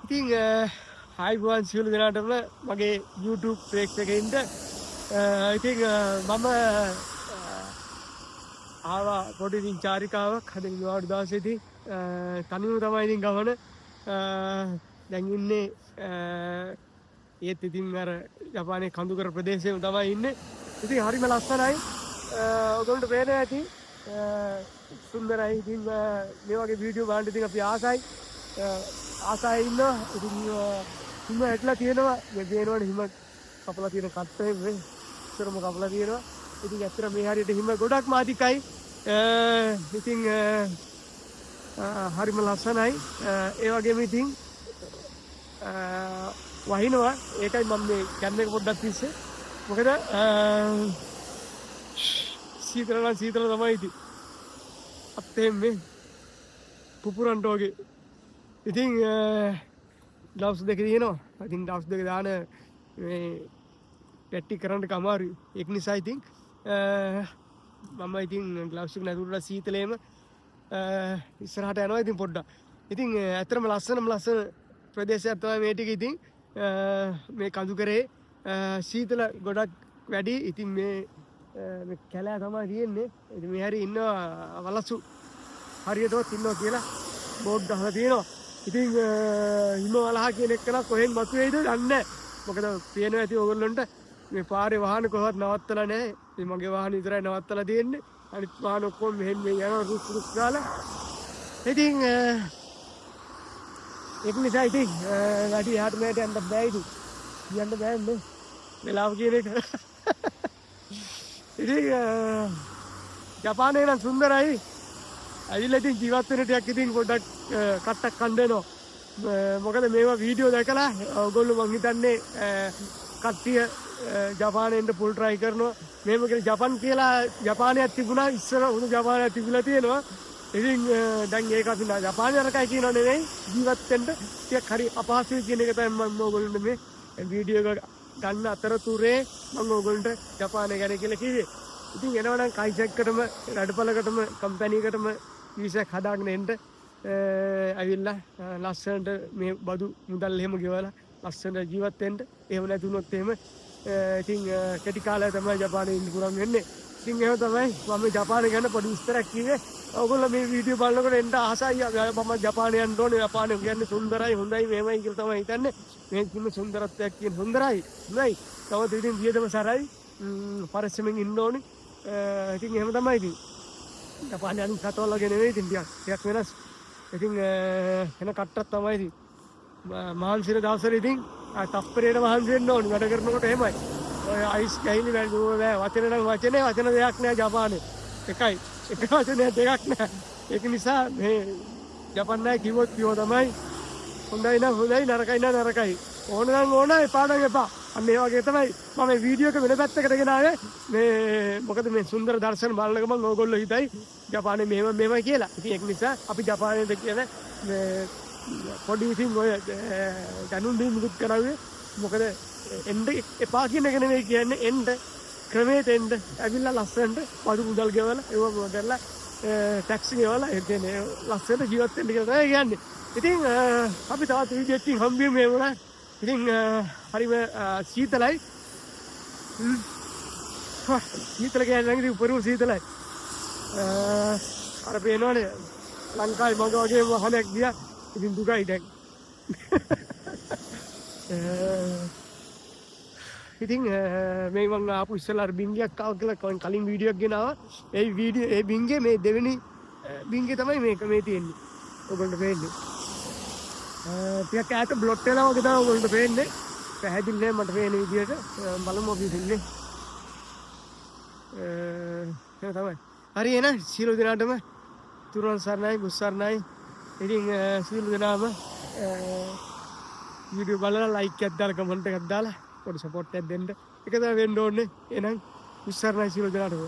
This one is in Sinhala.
ඉතින් ආයිබෝන් සියලු දෙනාටම මගේ YouTube ප්‍රේක්ෂකයින්ට ඉතින් මම ආවා පොඩි ඉතින් චාරිකාවක් හද නිවාඩු දවසේදී තනියම තමයි ඉතින් ගමන දැන් ඉන්නේ ඒත් ඉතින් අර ජපානයේ කඳුකර ප්‍රදේශයේම තමයි ඉන්නේ. ඉතින් හරිම ලස්සනයි. ඔයගොල්ලන්ට පේනවා ඇති සුන්දරයි. ඉතින් මේ වගේ වීඩියෝ බලන්න ඉතින් අපි ආසයි. ආසයි ඉන්නවා. ඉතින් හිම ඇట్లా තියෙනවා. මේ පේනවනේ හිම කපලා තියෙන කට්ටේ මේ ඉතරම කපලා තියෙනවා. ඉතින් ඇත්තට මේ හරියට හිම ගොඩක්ම අධිකයි. ඉතින් හරිම ලස්සනයි. ඒ වගේම ඉතින් වහිනවා. ඒකයි මම මේ කැන් එක පොඩ්ඩක් තිස්සේ. මොකද සීතල තමයි ඉතින්. අත්තේ මේ පුපුරන්ට වගේ. ඉතින් ග්ලව්ස් දෙක තියෙනවා. ඉතින් ග්ලව්ස් දෙක දාන මේ පැටි කරන්න කමාරුයි. ඒක නිසා ඉතින් මම ඉතින් ග්ලව්ස් එක නැතුණා සීතලේම ඉස්සරහට යනවා ඉතින් පොඩ්ඩක්. ඉතින් ඇත්තටම ලස්සන ප්‍රදේශයක් තමයි මේ ටික ඉතින් මේ කඳුකරේ සීතල ගොඩක් වැඩි. ඉතින් මේ කැලෑ තමයි තියෙන්නේ. ඉතින් මේ හැරි ඉන්නවා වලසු හරියටවත් ඉන්නවා කියලා බෝඩ් ගහලා තියෙනවා. ඉතින් හිම වලහ කියන එක නම් කොහෙන් මතුවේද දන්නේ නැහැ. මොකද පේනවා ඇති ඕගොල්ලන්ට මේ පාරේ වාහන කොහොමවත් නවත්තලා නැහැ. මේ මගේ වාහනේ විතරයි නවත්තලා තියෙන්නේ. අනිත් වාහන ඔක්කොම මෙහෙන් මේ යනවා රුස් ගාලා. ඉතින් ඒක නිසා ඉතින් වැඩි එහාට මෙහාට යන්න බෑ ඉතින්. කියන්න බෑනේ. වෙලාව කියන එක. ඉතින් ජපානයේ නම් සුන්දරයි. ඇවිල්ලා ඉතින් ජීවත් වෙන ටිකක් ඉතින් පොඩ්ඩක් කට්ටක් කන්න දෙනවා. මොකද මේවා වීඩියෝ දැකලා ඔයගොල්ලෝ මං හිතන්නේ කට්ටිය ජපානයෙන්ද පුල් try කරනවා. මේව කියලා ජපන් කියලා ජපානයක් තිබුණා ඉස්සර උණු ජපානයක් තිබිලා තියෙනවා. ඉතින් දැන් ඒක අපි ජපානය රකයි කියනව නෙවෙයි ජීවත් වෙන්න ටිකක් හරි අපහසුයි කියන එක තමයි මම ඔයගොල්ලන්ට මේ වීඩියෝ එක ගන්න අතරතුරේ මම ඔයගොල්ලන්ට ජපානය ගැන කියලා කිව්වේ. ඉතින් එනවනම් කයිසෙක්කටම රඩපලකටම කම්පැනි එකටම වීසාවක් හදාගෙන එන්න ඇවිල්ලා ලස්සනට මේ බදු මුදල් එහෙම ගෙවලා ලස්සනට ජීවත් වෙන්න. එහෙම නැතුනොත් එහෙම ඉතින් කෙටි කාලයක් තමයි ජපානයේ ඉන්න පුරන් වෙන්නේ. ඉතින් එහෙම තමයි මම ජපානය ගැන පොඩි විස්තරයක් කිව්වේ. ඔයගොල්ලෝ මේ වීඩියෝ බලනකොට එන්න ආසයි. මම ජපානය යන්න ඕනේ. ජපානය කියන්නේ සුන්දරයි හොඳයි මේමයි කියලා තමයි හිතන්නේ. මේ කිසිම සුන්දරත්වයක් කියන හොඳයි. නයි. තවත් ඉතින් වියදම සරයි. පරිස්සමෙන් ඉන්න ඕනේ. ඉතින් එහෙම තමයි ඉතින්. ජපානය අනිත් රටවල් වගේ නෙවෙයි ඉතින් ටිකක් වෙනස්. ඉතින් එන කට්ටක් තමයි ඉතින්. මහන්සිර දවසට ඉතින් තප්පරේට මහන්සි වෙන්න ඕනේ වැඩ කරනකොට එහෙමයි. ඔය අයිස් ගහිනි බෑ වචන නම් වචන දෙයක් නෑ ජපානයේ. එකයි. එක වචනයක් දෙකක් නෑ. ඒක නිසා මේ ජපාන නෑ කිව්වොත් තමයි. හොඳයි නම් හොඳයි නරකයි නම් නරකයි. ඕන නම් ඕන එපා නම් එපා. අන්න ඒ වගේ තමයි මම මේ වීඩියෝ එක වෙන පැත්තකට ගෙන ආවේ. මේ මොකද මේ සුන්දර දර්ශන බලන ගමන් ඕගොල්ලෝ හිතයි ජපානයේ මෙහෙමයි කියලා. ඉතින් ඒක නිසා අපි ජපානයේද කියන මේ පොඩි ඉතින් ඔය ගනුන් දීමුත් කරන්නේ. මොකද එන්න එපා කියන එක නෙවෙයි කියන්නේ එන්න ක්‍රමයට එන්න ඇවිල්ලා ලස්සනට වඩු මුදල් ගෙවලා ඒව කරලා ටැක්සි ගෙවලා ඒ කියන්නේ ලස්සනට ජීවත් වෙන්න කියලා තමයි කියන්නේ. ඉතින් අපි තවත් වීඩියෝ එකකින් හම්බෙමු මේ වුණා. ඉතින් හරිම සීතලයි. සීතල කියන්නේ නම් උපරිම සීතලයි. අර පේනවනේ ලංකාවේ මග වගේ වහනක් ගියා. ඉතින් දුකයි දැන්. ඉතින් මේ මම ආපු ඉස්සලා බින්ගයක් ආව කියලා කලින් වීඩියෝ එකක් ගෙනාවා. ඒ බින්ගේ මේ දෙවෙනි බින්ගේ තමයි මේක මේ තියෙන්නේ. ඔයගොල්ලෝ පේන්නේ. ටිකක් ඈත බ්ලොට් වෙනවා වගේ තමයි ඔයගොල්ලෝ පේන්නේ. පැහැදිලි නෑ මට පේන විදියට. බලමු අපි ඉන්නේ. ඒක තමයි. හරි එහෙනම් සියලු දෙනාටම තුරුවන් සරණයි බුත් සරණයි. ඉතින් සියලු දෙනාම වීඩියෝ බලලා ලයික් එකක් දාලා කමෙන්ට් එකක් දාලා පොඩි සපෝට් එකක් දෙන්න. ඒක තමයි වෙන්න ඕනේ. එහෙනම් බුත් සරණයි සියලු දෙනාටම.